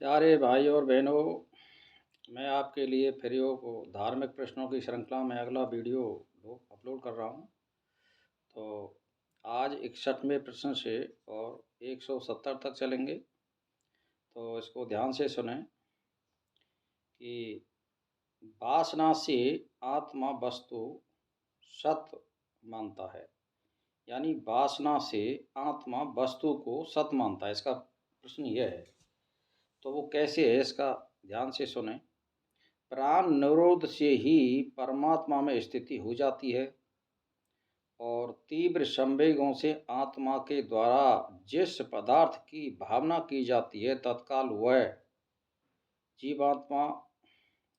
प्यारे भाई और बहनों, मैं आपके लिए फिर धार्मिक प्रश्नों की श्रृंखला में अगला वीडियो अपलोड कर रहा हूँ। तो आज 61वें प्रश्न से और 170 तक चलेंगे। तो इसको ध्यान से सुनें कि वासना से आत्मा वस्तु सत मानता है, यानी वासना से आत्मा वस्तु को सत मानता है। इसका प्रश्न यह है, तो वो कैसे है, इसका ध्यान से सुनें। प्राण निरोध से ही परमात्मा में स्थिति हो जाती है और तीव्र संवेगों से आत्मा के द्वारा जिस पदार्थ की भावना की जाती है तत्काल वह जीवात्मा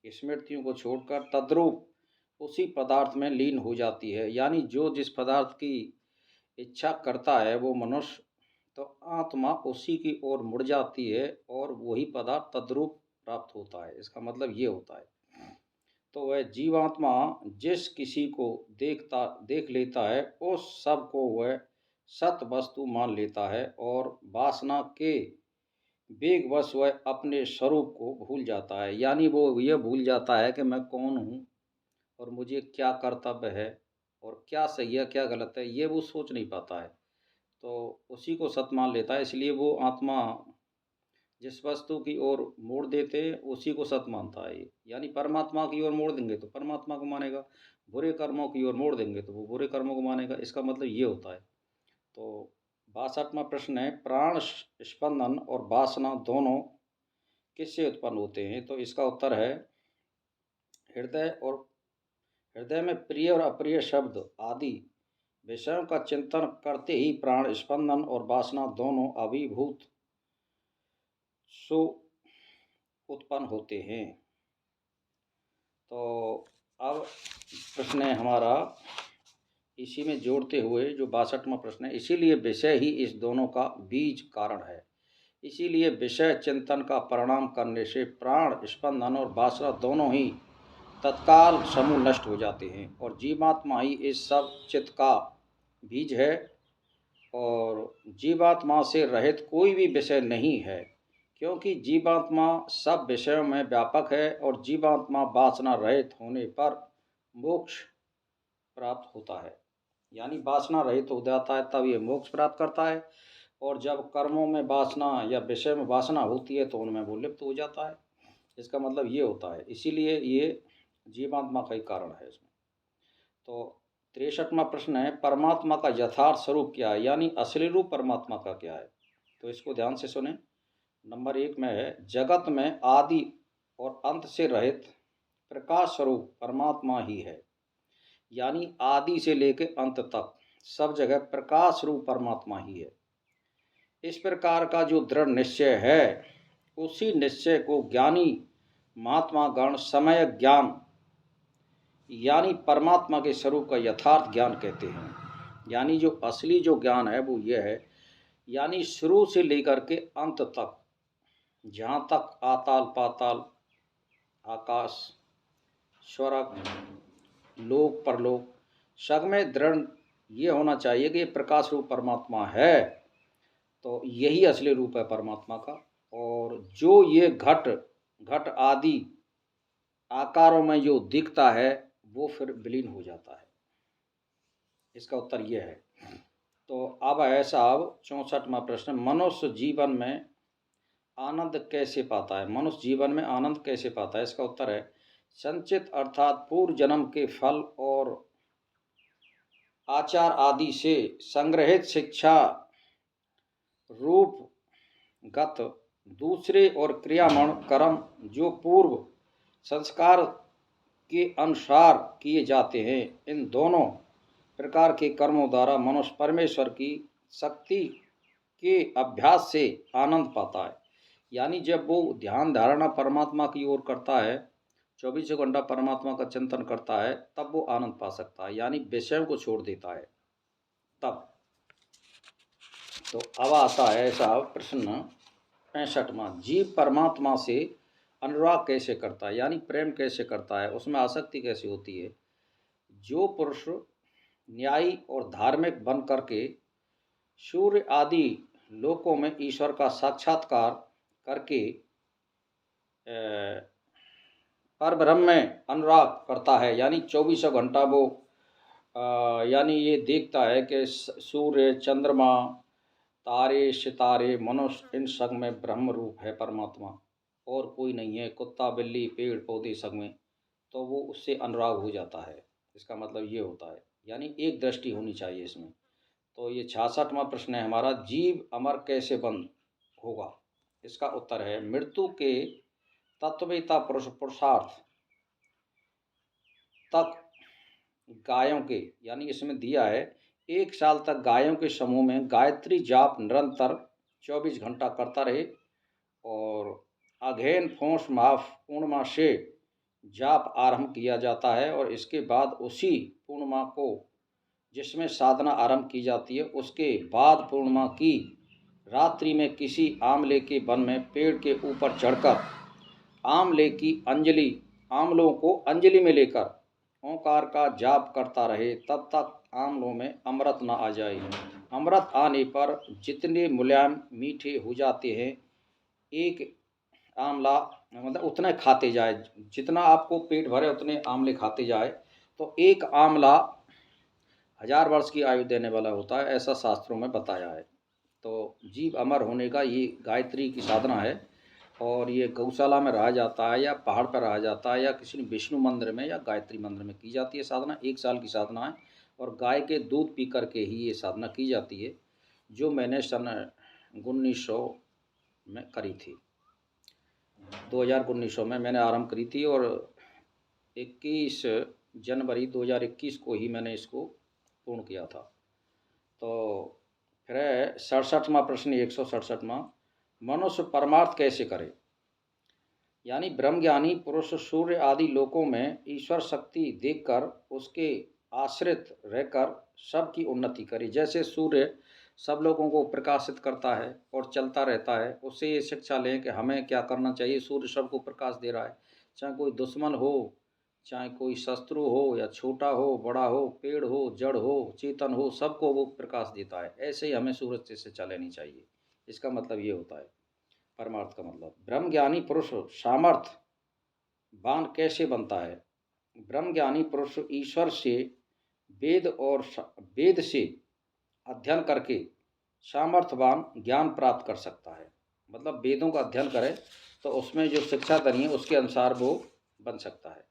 स्मृतियों को छोड़कर तद्रूप उसी पदार्थ में लीन हो जाती है। यानी जो जिस पदार्थ की इच्छा करता है वो मनुष्य, तो आत्मा उसी की ओर मुड़ जाती है और वही पदार्थ तद्रूप प्राप्त होता है। इसका मतलब ये होता है, तो वह जीवात्मा जिस किसी को देख लेता है उस सब को वह सत वस्तु मान लेता है और वासना के वेगवश वह अपने स्वरूप को भूल जाता है। यानी वो ये भूल जाता है कि मैं कौन हूँ और मुझे क्या कर्तव्य है और क्या सही है क्या गलत है, ये वो सोच नहीं पाता है। तो उसी को सत मान लेता है। इसलिए वो आत्मा जिस वस्तु की ओर मोड़ देते उसी को सत मानता है। यानी परमात्मा की ओर मोड़ देंगे तो परमात्मा को मानेगा, बुरे कर्मों की ओर मोड़ देंगे तो वो बुरे कर्मों को मानेगा। इसका मतलब ये होता है। तो 62वां प्रश्न है, प्राण स्पंदन और वासना दोनों किससे उत्पन्न होते हैं? तो इसका उत्तर है हृदय। और हृदय में प्रिय और अप्रिय शब्द आदि विषयों का चिंतन करते ही प्राण स्पंदन और वासना दोनों अभिभूत सो उत्पन्न होते हैं। तो अब प्रश्न है हमारा इसी में जोड़ते हुए जो 62वां प्रश्न है, इसीलिए विषय ही इस दोनों का बीज कारण है। इसीलिए विषय चिंतन का परिणाम करने से प्राण स्पंदन और वासना दोनों ही तत्काल समूह नष्ट हो जाते हैं और जीवात्मा ही इस सब चित्त का बीज है। और जीवात्मा से रहित कोई भी विषय नहीं है, क्योंकि जीवात्मा सब विषयों में व्यापक है और जीवात्मा वासना रहित होने पर मोक्ष प्राप्त होता है। यानी वासना रहित हो जाता है तब ये मोक्ष प्राप्त करता है, और जब कर्मों में वासना या विषय में वासना होती है तो उनमें वो लिप्त हो जाता है। इसका मतलब ये होता है, इसीलिए ये जीवात्मा का ही कारण है इसमें। तो 63वां प्रश्न है, परमात्मा का यथार्थ स्वरूप क्या है? यानी असली रूप परमात्मा का क्या है? तो इसको ध्यान से सुने। नंबर 1 में है, जगत में आदि और अंत से रहित प्रकाश स्वरूप परमात्मा ही है। यानी आदि से लेकर अंत तक सब जगह प्रकाश रूप परमात्मा ही है। इस प्रकार का जो दृढ़ निश्चय है, उसी निश्चय को ज्ञानी महात्मा गण समय ज्ञान यानी परमात्मा के स्वरूप का यथार्थ ज्ञान कहते हैं। यानी जो असली जो ज्ञान है वो ये है, यानी शुरू से लेकर के अंत तक, जहाँ तक आताल पाताल आकाश स्वर्ग लोक परलोक सब में दृढ़ ये होना चाहिए कि ये प्रकाश रूप परमात्मा है। तो यही असली रूप है परमात्मा का। और जो ये घट घट आदि आकारों में जो दिखता है वो फिर विलीन हो जाता है। इसका उत्तर यह है। तो अब है साहब 64वां प्रश्न, मनुष्य जीवन में आनंद कैसे पाता है? मनुष्य जीवन में आनंद कैसे पाता है? इसका उत्तर है, संचित अर्थात पूर्व जन्म के फल और आचार आदि से संग्रहित शिक्षा रूपगत दूसरे और क्रियामण कर्म जो पूर्व संस्कार के अनुसार किए जाते हैं, इन दोनों प्रकार के कर्मों द्वारा मनुष्य परमेश्वर की शक्ति के अभ्यास से आनंद पाता है। यानी जब वो ध्यान धारणा परमात्मा की ओर करता है, 24 घंटा परमात्मा का चिंतन करता है, तब वो आनंद पा सकता है। यानी विषयों को छोड़ देता है तब। तो अब आता है साहब प्रश्न 65वां, जीव परमात्मा से अनुराग कैसे करता है? यानी प्रेम कैसे करता है, उसमें आसक्ति कैसे होती है? जो पुरुष न्यायी और धार्मिक बन करके सूर्य आदि लोकों में ईश्वर का साक्षात्कार करके पर ब्रह्म में अनुराग करता है, यानी 24 घंटा वो यानी ये देखता है कि सूर्य, चंद्रमा, तारे, सितारे, मनुष्य, इन सब में ब्रह्म रूप है परमात्मा, और कोई नहीं है, कुत्ता, बिल्ली, पेड़ पौधे सब में, तो वो उससे अनुराग हो जाता है। इसका मतलब ये होता है, यानी एक दृष्टि होनी चाहिए इसमें। तो ये 66वां प्रश्न है हमारा, जीव अमर कैसे बंद होगा? इसका उत्तर है, मृत्यु के तत्ववेता पुरुषार्थ तक गायों के, यानी इसमें दिया है 1 साल तक गायों के समूह में गायत्री जाप निरंतर 24 घंटा करता रहे, और अघेन पौष माह पूर्णिमा से जाप आरंभ किया जाता है, और इसके बाद उसी पूर्णिमा को जिसमें साधना आरंभ की जाती है, उसके बाद पूर्णिमा की रात्रि में किसी आंवले के वन में पेड़ के ऊपर चढ़कर आंवलों को अंजलि में लेकर ओंकार का जाप करता रहे, तब तक आंवलों में अमृत न आ जाए। अमृत आने पर जितने मुलायम मीठे हो जाते हैं, एक आंवला मतलब उतना खाते जाए, जितना आपको पेट भरे उतने आंवले खाते जाए, तो एक आंवला 1000 वर्ष की आयु देने वाला होता है, ऐसा शास्त्रों में बताया है। तो जीव अमर होने का ये गायत्री की साधना है, और ये गौशाला में रहा जाता है, या पहाड़ पर रहा जाता है, या किसी विष्णु मंदिर में या गायत्री मंदिर में की जाती है साधना। 1 साल की साधना है, और गाय के दूध पी करके ही ये साधना की जाती है, जो मैंने सन 1900 में करी थी। 2019 में मैंने आरंभ करी थी, और 21 जनवरी 2021 को ही मैंने इसको पूर्ण किया था। तो फिर 67वां प्रश्न, 167वां, मनुष्य परमार्थ कैसे करे? यानी ब्रह्मज्ञानी पुरुष सूर्य आदि लोकों में ईश्वर शक्ति देखकर उसके आश्रित रहकर सबकी उन्नति करे। जैसे सूर्य सब लोगों को प्रकाशित करता है और चलता रहता है, उससे ये शिक्षा लें कि हमें क्या करना चाहिए। सूर्य सबको प्रकाश दे रहा है, चाहे कोई दुश्मन हो, चाहे कोई शत्रु हो, या छोटा हो, बड़ा हो, पेड़ हो, जड़ हो, चेतन हो, सबको वो प्रकाश देता है। ऐसे ही हमें सूरज से शिक्षा लेनी चाहिए। इसका मतलब ये होता है परमार्थ का मतलब। ब्रह्मज्ञानी पुरुष सामर्थ्यवान कैसे बनता है? ब्रह्मज्ञानी पुरुष ईश्वर से वेद से अध्ययन करके सामर्थ्यवान ज्ञान प्राप्त कर सकता है। मतलब वेदों का अध्ययन करे तो उसमें जो शिक्षा दनी है उसके अनुसार वो बन सकता है।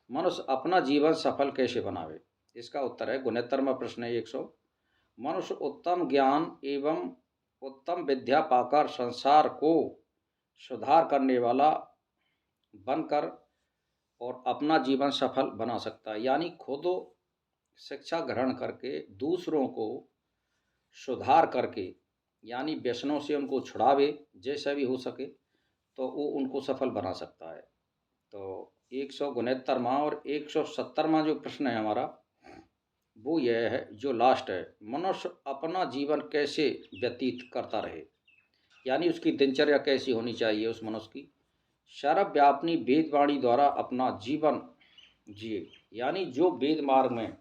मनुष्य अपना जीवन सफल कैसे बनावे? इसका उत्तर है, 69वां प्रश्न है 100, मनुष्य उत्तम ज्ञान एवं उत्तम विद्या पाकर संसार को सुधार करने वाला बनकर और अपना जीवन सफल बना सकता है। यानी खुद शिक्षा ग्रहण करके दूसरों को सुधार करके, यानी व्यसनों से उनको छुड़ावे जैसा भी हो सके, तो वो उनको सफल बना सकता है। तो 169वां और 170वां जो प्रश्न है हमारा, वो यह है जो लास्ट है, मनुष्य अपना जीवन कैसे व्यतीत करता रहे? यानी उसकी दिनचर्या कैसी होनी चाहिए उस मनुष्य की। सर्वव्यापिनी वेदवाणी द्वारा अपना जीवन जिए, यानी जो वेद मार्ग में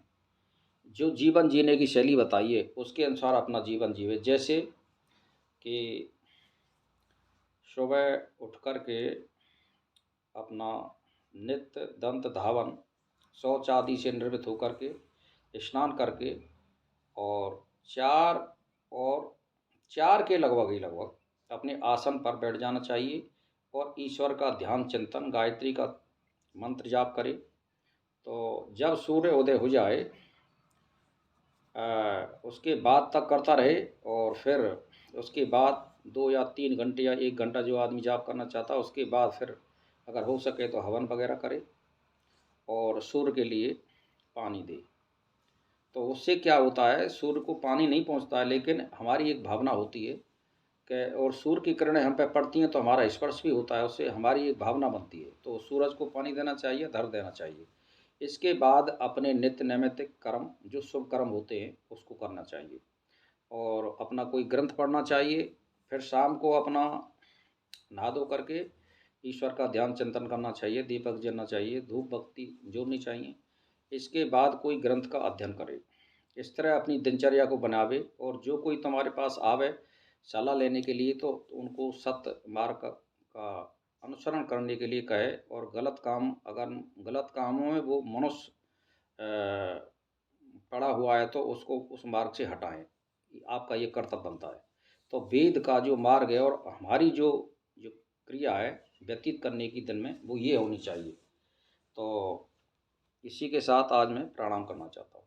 जो जीवन जीने की शैली बताई है उसके अनुसार अपना जीवन जीवे। जैसे कि सुबह उठ कर के अपना नित्य दंत धावन, शौच आदि से निवृत्त होकर के स्नान करके, और 4 के लगभग ही लगभग अपने आसन पर बैठ जाना चाहिए, और ईश्वर का ध्यान चिंतन, गायत्री का मंत्र जाप करे। तो जब सूर्य उदय हो जाए उसके बाद तक करता रहे, और फिर उसके बाद 2 या 3 घंटे या 1 घंटा जो आदमी जाप करना चाहता है, उसके बाद फिर अगर हो सके तो हवन वगैरह करे, और सूर्य के लिए पानी दे। तो उससे क्या होता है, सूर्य को पानी नहीं पहुंचता है, लेकिन हमारी एक भावना होती है कि, और सूर्य की किरणें हम पे पड़ती हैं तो हमारा स्पर्श भी होता है, उससे हमारी एक भावना बनती है। तो सूरज को पानी देना चाहिए, धर देना चाहिए। इसके बाद अपने नित्य नैमित्तिक कर्म, जो शुभ कर्म होते हैं, उसको करना चाहिए, और अपना कोई ग्रंथ पढ़ना चाहिए। फिर शाम को अपना नहा धो करके ईश्वर का ध्यान चिंतन करना चाहिए, दीपक जलना चाहिए, धूप बत्ती जोड़नी चाहिए। इसके बाद कोई ग्रंथ का अध्ययन करे। इस तरह अपनी दिनचर्या को बनावे, और जो कोई तुम्हारे पास आवे सलाह लेने के लिए, तो उनको सत्य मार्ग का अनुसरण करने के लिए कहे, और गलत कामों में वो मनुष्य पड़ा हुआ है तो उसको उस मार्ग से हटाएं, आपका ये कर्तव्य बनता है। तो वेद का जो मार्ग है और हमारी जो जो क्रिया है व्यतीत करने की दिन में, वो ये होनी चाहिए। तो इसी के साथ आज मैं प्रणाम करना चाहता हूँ।